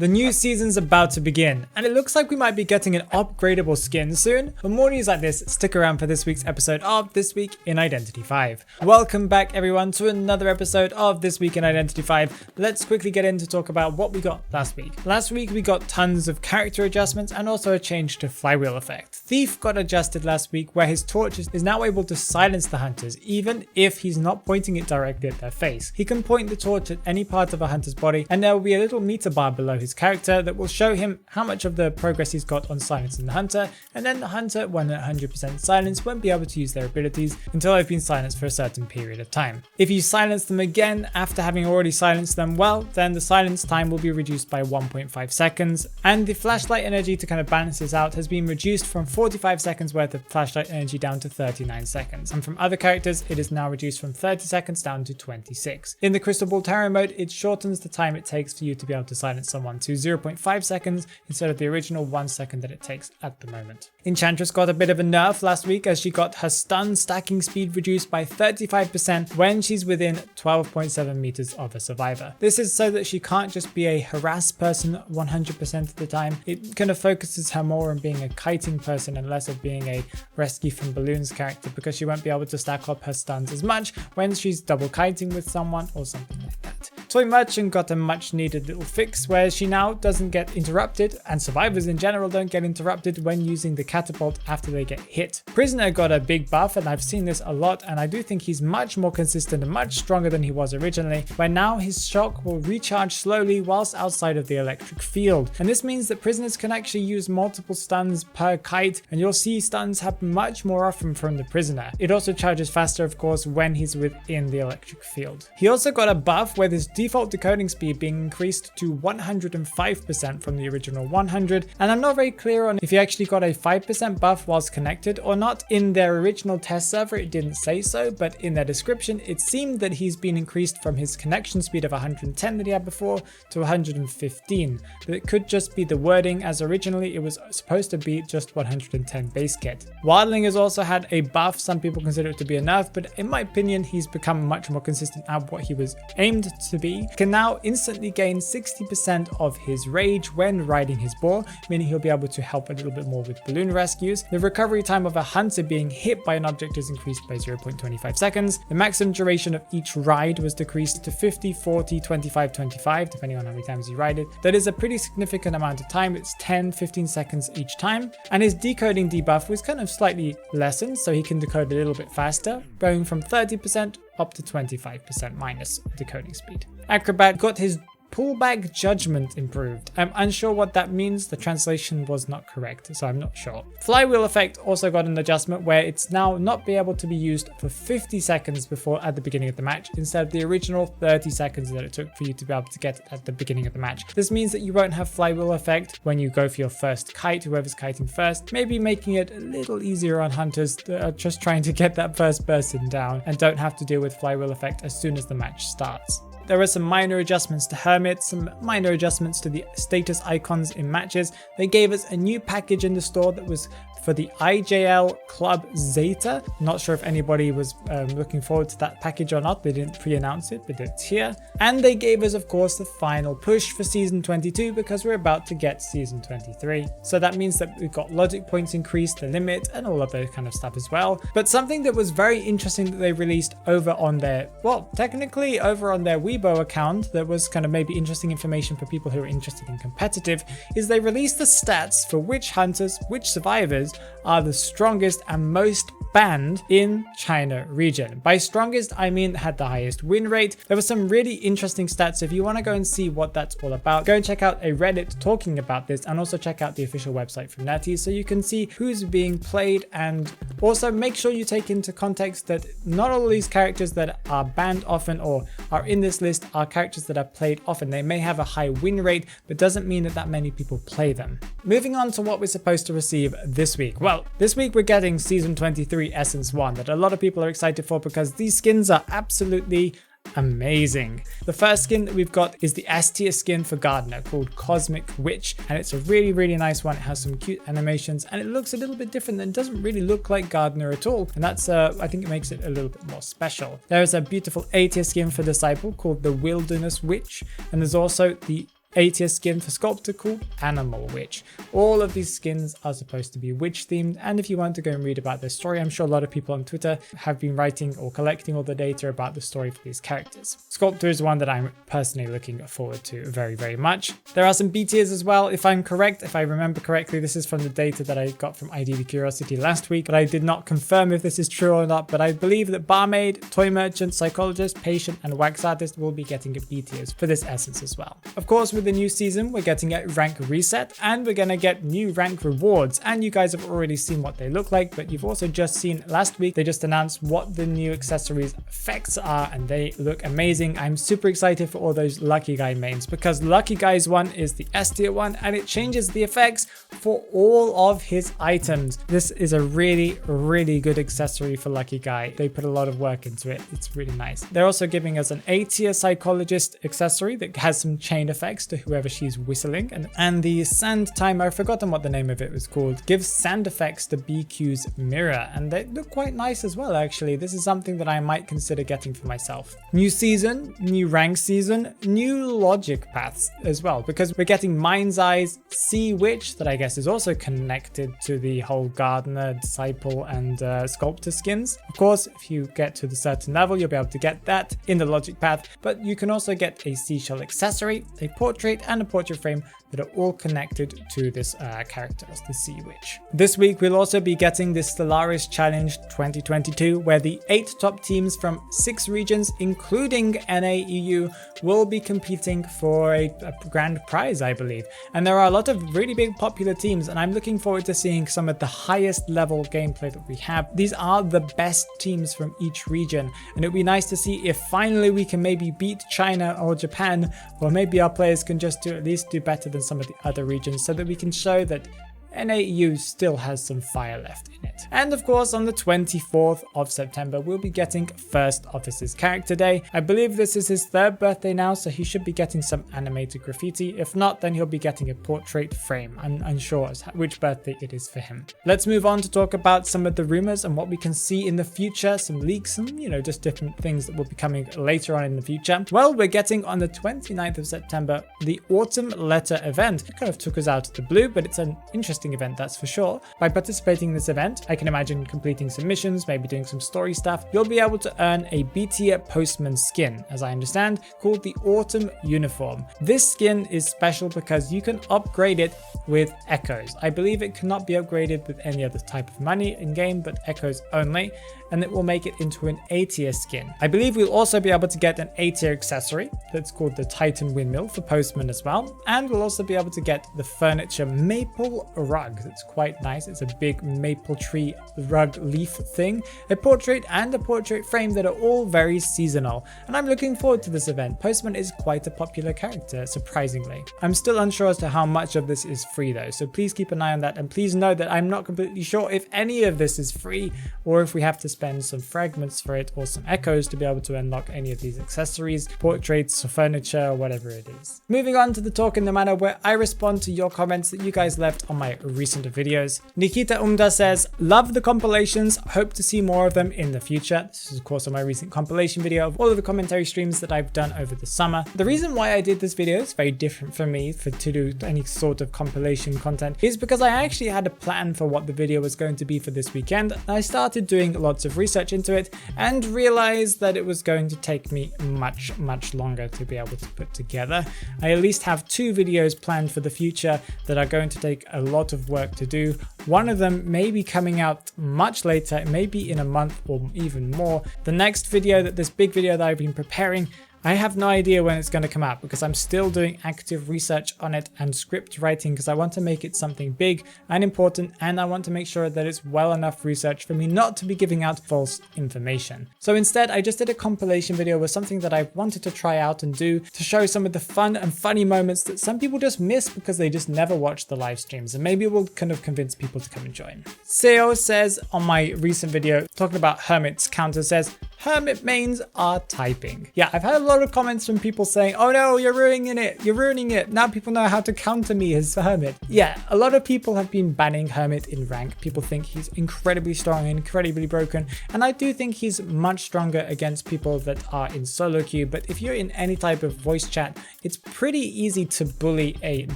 The new season's about to begin, and it looks like we might be getting an upgradable skin soon. For more news like this, stick around for this week's episode of This Week in Identity 5. Welcome back everyone to another episode of This Week in Identity 5. Let's quickly get in to talk about what we got last week. Last week we got tons of character adjustments and also a change to flywheel effect. Thief got adjusted last week where his torch is now able to silence the hunters even if he's not pointing it directly at their face. He can point the torch at any part of a hunter's body and there will be a little meter bar below his character that will show him how much of the progress he's got on silencing the hunter, and then the hunter, when at 100% silence, won't be able to use their abilities until they've been silenced for a certain period of time. If you silence them again after having already silenced them, well, then the silence time will be reduced by 1.5 seconds, and the flashlight energy to kind of balance this out has been reduced from 45 seconds worth of flashlight energy down to 39 seconds, and from other characters it is now reduced from 30 seconds down to 26. In the Crystal Ball Tarot mode, it shortens the time it takes for you to be able to silence someone to 0.5 seconds instead of the original 1 second that it takes at the moment. Enchantress got a bit of a nerf last week as she got her stun stacking speed reduced by 35% when she's within 12.7 meters of a survivor. This is so that she can't just be a harass person 100% of the time. It kind of focuses her more on being a kiting person and less of being a rescue from balloons character, because she won't be able to stack up her stuns as much when she's double kiting with someone or something like that. Toy Merchant got a much needed little fix where she now doesn't get interrupted, and survivors in general don't get interrupted when using the catapult after they get hit. Prisoner got a big buff, and I've seen this a lot, and I do think he's much more consistent and much stronger than he was originally, where now his shock will recharge slowly whilst outside of the electric field. And this means that prisoners can actually use multiple stuns per kite, and you'll see stuns happen much more often from the prisoner. It also charges faster, of course, when he's within the electric field. He also got a buff where his default decoding speed being increased to 105% from the original 100, and I'm not very clear on if he actually got a 5% buff whilst connected or not. In their original test server it didn't say so, but in their description it seemed that he's been increased from his connection speed of 110 that he had before to 115, but it could just be the wording, as originally it was supposed to be just 110 base kit. Wildling has also had a buff. Some people consider it to be a nerf, but in my opinion he's become much more consistent at what he was aimed to be. Can now instantly gain 60% of his rage when riding his boar, meaning he'll be able to help a little bit more with balloon rescues. The recovery time of a hunter being hit by an object is increased by 0.25 seconds. The maximum duration of each ride was decreased to 50, 40, 25, 25, depending on how many times you ride it. That is a pretty significant amount of time. It's 10, 15 seconds each time. And his decoding debuff was kind of slightly lessened, so he can decode a little bit faster, going from 30% up to 25% minus decoding speed. Acrobat got his pullback judgment improved. I'm unsure what that means. The translation was not correct, so I'm not sure. Flywheel effect also got an adjustment where it's now not be able to be used for 50 seconds before at the beginning of the match instead of the original 30 seconds that it took for you to be able to get it at the beginning of the match. This means that you won't have flywheel effect when you go for your first kite, whoever's kiting first, maybe making it a little easier on hunters that are just trying to get that first person down and don't have to deal with flywheel effect as soon as the match starts. There are some minor adjustments to Hermit, some minor adjustments to the status icons in matches. They gave us a new package in the store that was for the IJL Club Zeta. Not sure if anybody was looking forward to that package or not. They didn't pre-announce it, but it's here. And they gave us, of course, the final push for Season 22 because we're about to get Season 23. So that means that we've got logic points increased, the limit, and all of that kind of stuff as well. But something that was very interesting that they released over on their, well, technically over on their Weibo account, that was kind of maybe interesting information for people who are interested in competitive, is they released the stats for which hunters, which survivors are the strongest and most banned in China region. By strongest, I mean had the highest win rate. There were some really interesting stats. If you want to go and see what that's all about, go and check out a Reddit talking about this, and also check out the official website from Natty so you can see who's being played. And also make sure you take into context that not all of these characters that are banned often or are in this list are characters that are played often. They may have a high win rate, but doesn't mean that many people play them. Moving on to what we're supposed to receive this week. Well, this week we're getting Season 23 Essence 1 that a lot of people are excited for because these skins are absolutely amazing. The first skin that we've got is the S tier skin for Gardener called Cosmic Witch, and it's a really nice one. It has some cute animations and it looks a little bit different and doesn't really look like Gardener at all, and that's I think it makes it a little bit more special. There is a beautiful A tier skin for Disciple called the Wilderness Witch, and there's also the A-tier skin for Sculptor called Animal Witch. All of these skins are supposed to be witch themed, and if you want to go and read about their story, I'm sure a lot of people on Twitter have been writing or collecting all the data about the story for these characters. Sculptor is one that I'm personally looking forward to very, very much. There are some B tiers as well, if I'm correct. If I remember correctly, this is from the data that I got from IDV Curiosity last week, but I did not confirm if this is true or not. But I believe that Barmaid, Toy Merchant, Psychologist, Patient, and Wax Artist will be getting B tiers for this essence as well. Of course, with the new season, we're getting a rank reset, and we're gonna get new rank rewards, and you guys have already seen what they look like, but you've also just seen last week they just announced what the new accessories effects are, and they look amazing. I'm super excited for all those Lucky Guy mains, because Lucky Guy's one is the S tier one, and it changes the effects for all of his items. This is a really, really good accessory for Lucky Guy. They put a lot of work into it. It's really nice. They're also giving us an A tier Psychologist accessory that has some chain effects to whoever she's whistling, and the Sand Timer, I've forgotten what the name of it was called, gives sand effects to BQ's mirror, and they look quite nice as well. Actually, this is something that I might consider getting for myself. New season, new rank season, new logic paths as well, because we're getting Mind's Eyes Sea Witch, that I guess is also connected to the whole Gardener, Disciple, and Sculptor skins. Of course, if you get to the certain level, you'll be able to get that in the logic path, but you can also get a seashell accessory, a portrait, and a portrait frame that are all connected to this character, the Sea Witch. This week, we'll also be getting the Stellaris Challenge 2022, where the 8 top teams from 6 regions, including NA/EU, will be competing for a grand prize, I believe. And there are a lot of really big popular teams, and I'm looking forward to seeing some of the highest level gameplay that we have. These are the best teams from each region, and it'd be nice to see if finally we can maybe beat China or Japan, or maybe our players can just at least do better than some of the other regions, so that we can show that NA/EU still has some fire left in it. And of course, on the 24th of September, we'll be getting First Officer's Character Day. I believe this is his 3rd birthday now, so he should be getting some animated graffiti. If not, then he'll be getting a portrait frame. I'm unsure as which birthday it is for him. Let's move on to talk about some of the rumors and what we can see in the future, some leaks, and just different things that will be coming later on in the future. Well, we're getting on the 29th of September, the Autumn Letter event. It kind of took us out of the blue, but it's an interesting event, that's for sure. By participating in this event, I can imagine completing some missions, maybe doing some story stuff. You'll be able to earn a B tier Postman skin, as I understand, called the Autumn Uniform. This skin is special because you can upgrade it with echoes. I believe it cannot be upgraded with any other type of money in game, but echoes only, and it will make it into an A tier skin. I believe we'll also be able to get an A tier accessory that's called the Titan Windmill for Postman as well, and we'll also be able to get the Furniture Maple Rug. That's quite nice. It's a big maple tree rug leaf thing, a portrait, and a portrait frame that are all very seasonal, and I'm looking forward to this event. Postman is quite a popular character, surprisingly. I'm still unsure as to how much of this is free though, so please keep an eye on that, and please know that I'm not completely sure if any of this is free or if we have to spend some fragments for it or some echoes to be able to unlock any of these accessories, portraits, or furniture, or whatever it is. Moving on to the Talk in the Manor, where I respond to your comments that you guys left on my recent videos. Nikita Umda says, love the compilations, hope to see more of them in the future. This is of course on my recent compilation video of all of the commentary streams that I've done over the summer. The reason why I did this video is very different for me to do any sort of compilation content is because I actually had a plan for what the video was going to be for this weekend. I started doing lots of research into it and realized that it was going to take me much longer to be able to put together. I at least have 2 videos planned for the future that are going to take a lot of work to do. One of them may be coming out much later, maybe in a month or even more. The next video, this big video that I've been preparing, I have no idea when it's going to come out because I'm still doing active research on it and script writing because I want to make it something big and important, and I want to make sure that it's well enough research for me not to be giving out false information. So instead, I just did a compilation video with something that I wanted to try out and do to show some of the fun and funny moments that some people just miss because they just never watch the live streams, and maybe it will kind of convince people to come and join. Sire says on my recent video talking about Hermit's counter says, Hermit mains are typing. Yeah, I've had a lot of comments from people saying, oh no, you're ruining it. You're ruining it. Now people know how to counter me as Hermit. Yeah, a lot of people have been banning Hermit in rank. People think he's incredibly strong and incredibly broken. And I do think he's much stronger against people that are in solo queue. But if you're in any type of voice chat, it's pretty easy to bully a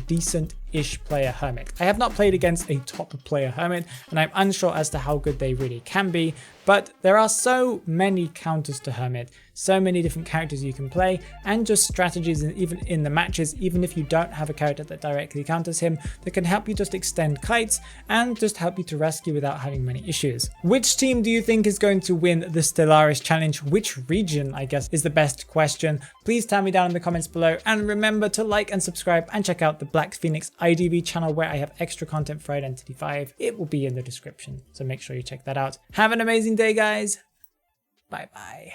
decent-ish player Hermit. I have not played against a top player Hermit, and I'm unsure as to how good they really can be, but there are so many counters to Hermit, so many different characters you can play, and just strategies even in the matches, even if you don't have a character that directly counters him, that can help you just extend kites and just help you to rescue without having many issues. Which team do you think is going to win the Stellaris challenge? Which region, I guess, is the best question? Please tell me down in the comments below, and remember to like and subscribe and check out the BBlackPhoenix IDV channel where I have extra content for Identity 5. It will be in the description, so make sure you check that out. Have an amazing day, guys. Bye bye.